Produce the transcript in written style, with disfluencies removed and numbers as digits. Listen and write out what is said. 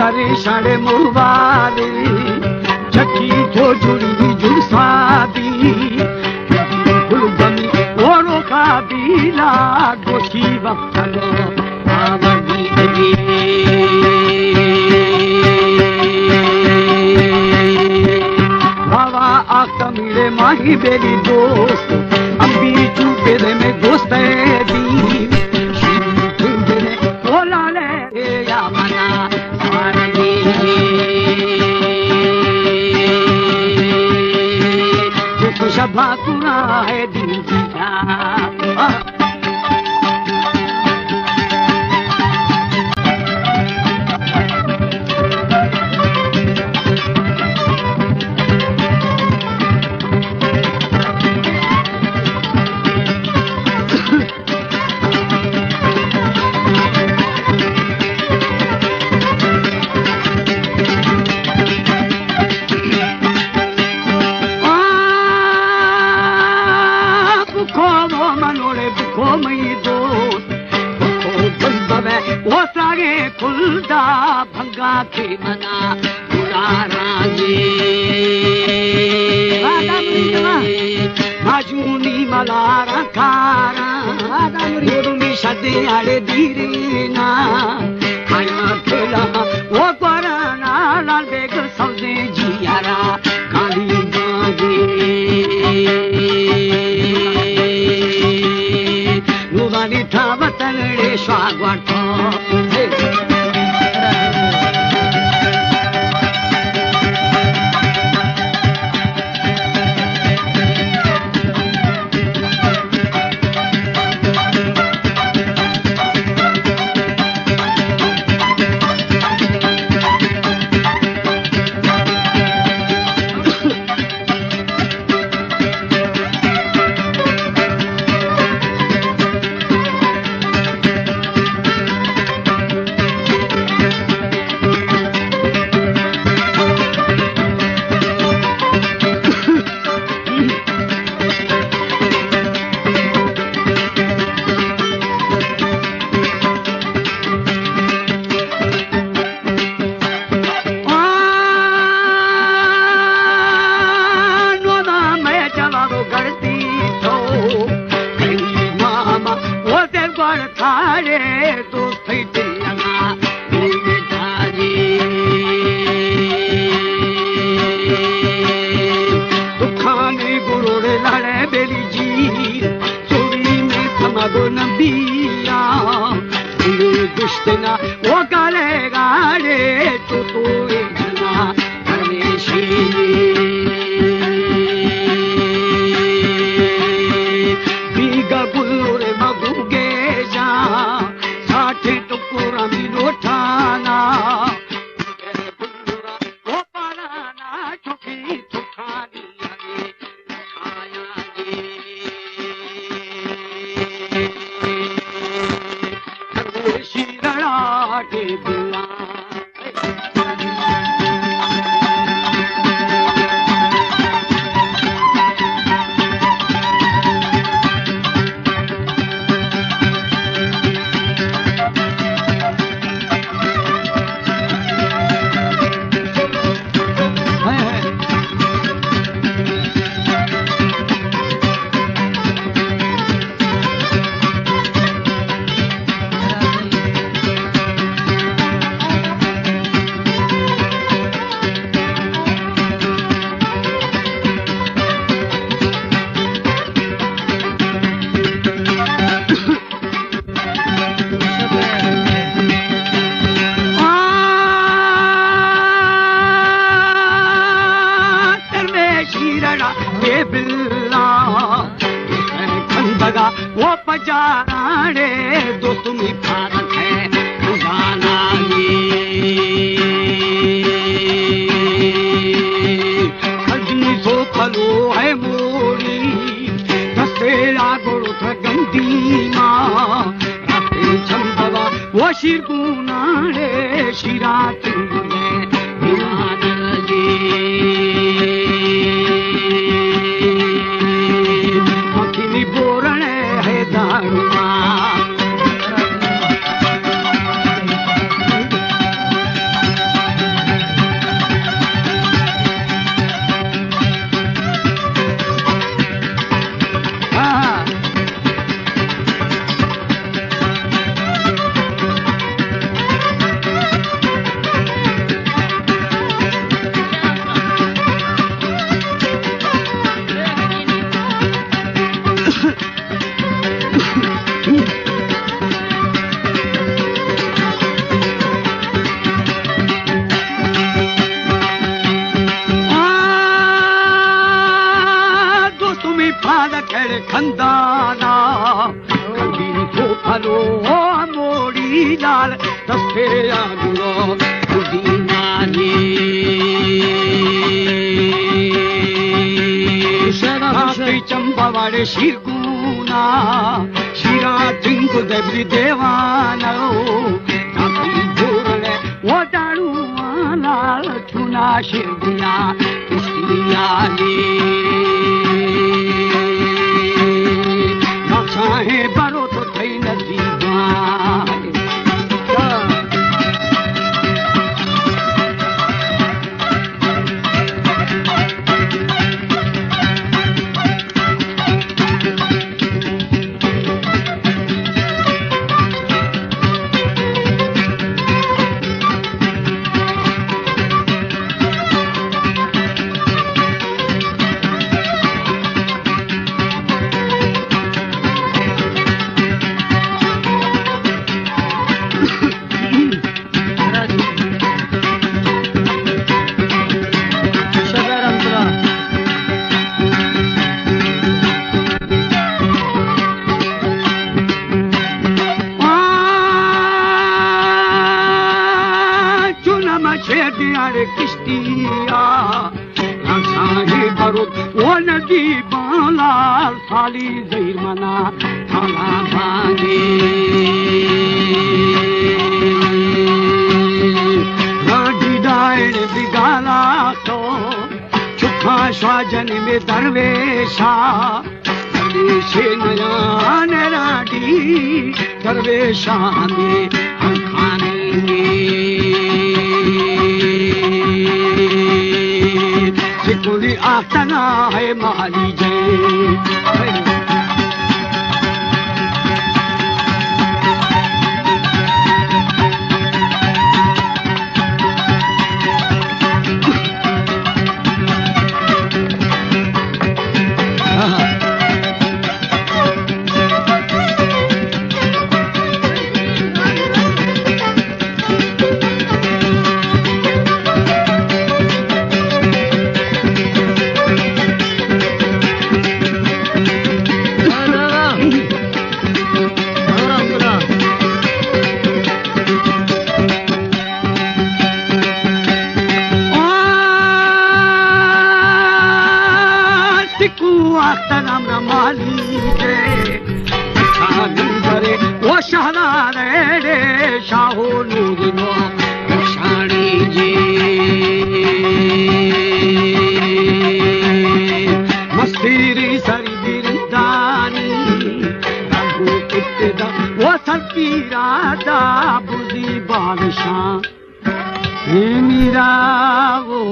तारे शाड़े मुरवाली चकी तो जुड़ी जुड़सादी गुलगनी ओरो का बीला गोशी वक्तलो आवनी बाबा आका मेरे माही बेली दोस्त अम्बी चूपे दे में दोस्त है दी बोला ले या मना मारनी जो शबा कुना है दिन की भंगा के मना माजूनी मलारा खारा सदे आड़े दीरीना खाना खेला वो पराना लाल बेग सौदे जियारा काली बागे नुवानी था वतनड़े स्वागत वाड़े शिरगुना शिरा जिंग देवरी देवानो ताकी जोरने वो दारू लाल चुना शिरदिया किस्तिया ले नक्साहे बरो तो थई नदी किश्तिया नक्साहे बरो वो नदी बालाल थाली जहीर मना थाला भागे राडी डायण बिगाला तो चुखा स्वाजन में दरवेशा दरवेशे नयान राडी दरवेशा में खाने सिकुली आतना है माली जे वो शहनारे शाहो नूरिनो शानी जी मस्तीरी सरी बिरदानी रंगू कितदा वो सल्पीरा दा बुदी बादशाह मीरा वो